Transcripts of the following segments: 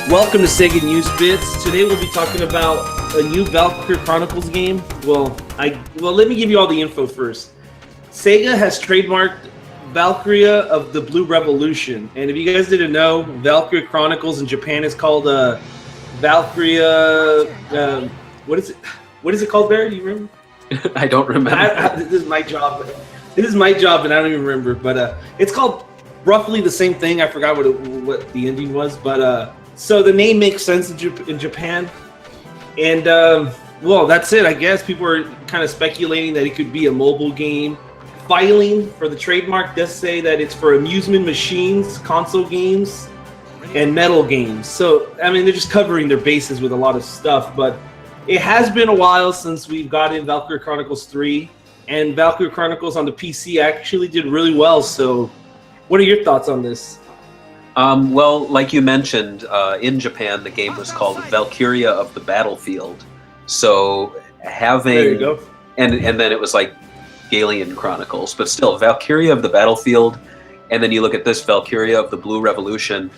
Welcome to Sega News Bits. Today we'll be talking about a new Valkyria Chronicles game. Well, let me give you all the info first. Sega has trademarked Valkyria of the Blue Revolution, and if you guys didn't know, Valkyria Chronicles in Japan is called Valkyria. What is it? What is it called, Barry? Do you remember? I don't remember. This is my job. This is my job, and I don't even remember. But it's called roughly the same thing. I forgot what the ending was, but so the name makes sense in Japan, and well, that's it. I guess people are kind of speculating that it could be a mobile game. Filing for the trademark does say that it's for amusement machines, console games, and metal games. So I mean, they're just covering their bases with a lot of stuff. But it has been a while since we've gotten Valkyria Chronicles 3, and Valkyria Chronicles on the PC actually did really well. So, what are your thoughts on this? Well, like you mentioned, in Japan, the game was called Valkyria of the Battlefield. So having, There you go. and then it was like Gallian Chronicles, but still Valkyria of the Battlefield. And then you look at this Valkyria of the Blue Revolution.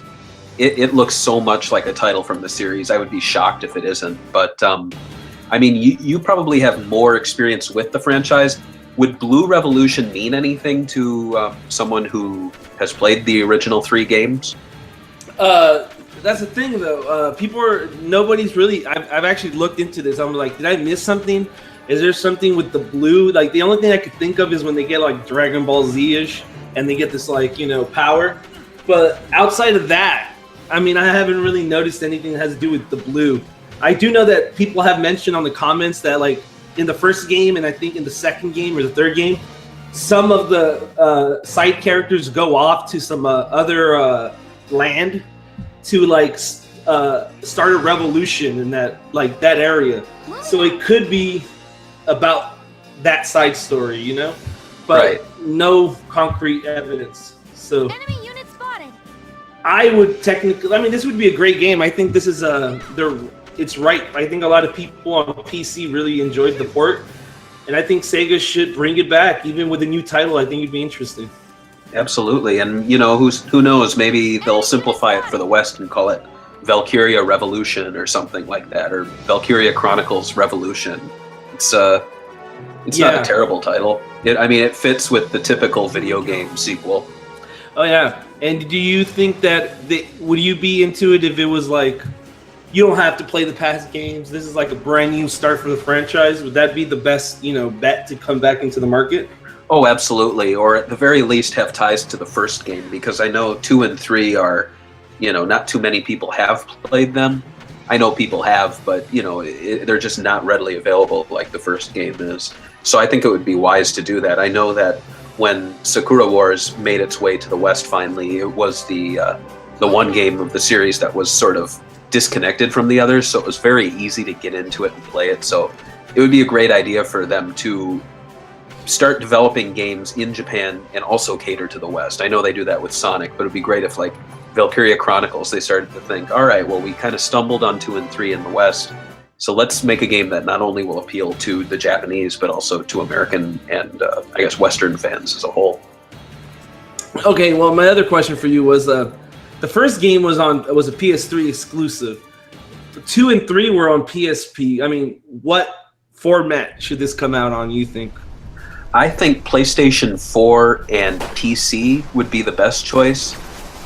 It looks so much like a title from the series. I would be shocked if it isn't. But I mean, you probably have more experience with the franchise. Would Blue Revolution mean anything to someone who has played the original 3 games? That's the thing, though. Nobody's really. I've actually looked into this. I'm like, did I miss something? Is there something with the blue? Like, the only thing I could think of is when they get like Dragon Ball Z-ish and they get this like power. But outside of that, I mean, I haven't really noticed anything that has to do with the blue. I do know that people have mentioned on the comments that like in the first game and I think in the second game or the third game, some of the side characters go off to some other land to like start a revolution in that area. So it could be about that side story, but Right. No concrete evidence. So Enemy unit spotted. I would technically. I mean, this would be a great game. I think this is it's right. I think a lot of people on PC really enjoyed the port. And I think Sega should bring it back, even with a new title. I think it'd be interesting. Absolutely. And who knows? Maybe they'll simplify it for the West and call it Valkyria Revolution or something like that, or Valkyria Chronicles Revolution. It's not a terrible title. It fits with the typical video game sequel. Oh yeah. And do you think that would you be into it if it was like you don't have to play the past games? This is like a brand new start for the franchise. Would that be the best, bet to come back into the market? Oh, absolutely. Or at the very least have ties to the first game, because I know 2 and 3 are, not too many people have played them. I know people have, but, they're just not readily available like the first game is. So I think it would be wise to do that. I know that when Sakura Wars made its way to the West finally, it was the one game of the series that was sort of disconnected from the others, so it was very easy to get into it and play it. So it would be a great idea for them to start developing games in Japan and also cater to the West. I know they do that with Sonic, but it'd be great if like Valkyria Chronicles, they started to think, all right, well, we kind of stumbled on 2 and 3 in the West, so let's make a game that not only will appeal to the Japanese, but also to American and I guess Western fans as a whole. Okay, well, my other question for you was the first game was a PS3 exclusive. 2 and 3 were on PSP. I mean, what format should this come out on, you think? I think PlayStation 4 and PC would be the best choice.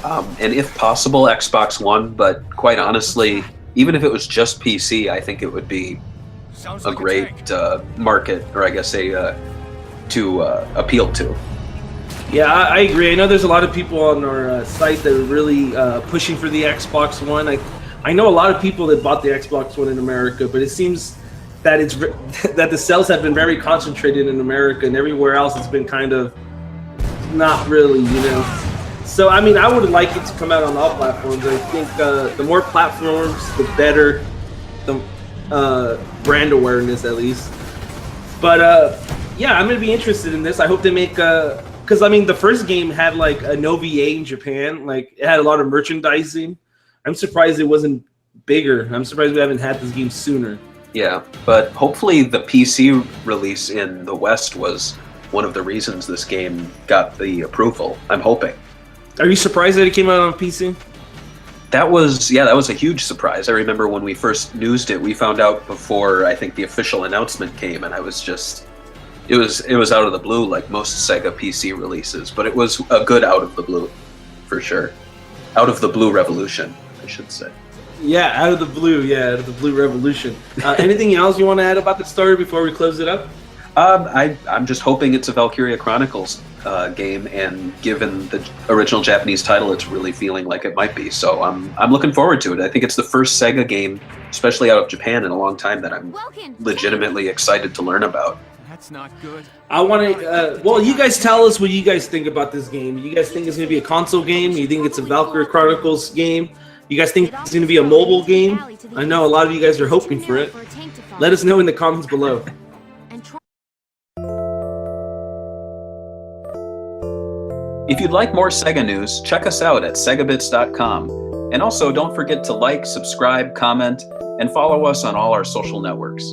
And if possible, Xbox One. But quite honestly, even if it was just PC, I think it would be a great market, or I guess to appeal to. Yeah, I agree. I know there's a lot of people on our site that are really pushing for the Xbox One. I know a lot of people that bought the Xbox One in America, but it seems that that the sales have been very concentrated in America, and everywhere else it's been kind of not really, So, I mean, I would like it to come out on all platforms. I think the more platforms, the better, the brand awareness, at least. But, yeah, I'm going to be interested in this. I hope they make because, I mean, the first game had, like, an OVA in Japan. Like, it had a lot of merchandising. I'm surprised it wasn't bigger. I'm surprised we haven't had this game sooner. Yeah, but hopefully the PC release in the West was one of the reasons this game got the approval. I'm hoping. Are you surprised that it came out on PC? That was a huge surprise. I remember when we first newsed it, we found out before I think the official announcement came, and I was just it was out of the blue like most Sega PC releases, but it was a good out of the blue for sure. Out of the blue revolution, I should say. Yeah, out of the blue. Yeah, out of the blue revolution. Anything else you want to add about the story before we close it up? I'm just hoping it's a Valkyria Chronicles game, and given the original Japanese title, it's really feeling like it might be. So I'm looking forward to it. I think it's the first Sega game, especially out of Japan, in a long time that I'm legitimately excited to learn about. That's not good. I want to. Well, you guys tell us what you guys think about this game. You guys think it's going to be a console game? You think it's a Valkyria Chronicles game? You guys think it's going to be a mobile game? I know a lot of you guys are hoping for it. Let us know in the comments below. If you'd like more Sega news, check us out at segabits.com. And also, don't forget to like, subscribe, comment, and follow us on all our social networks.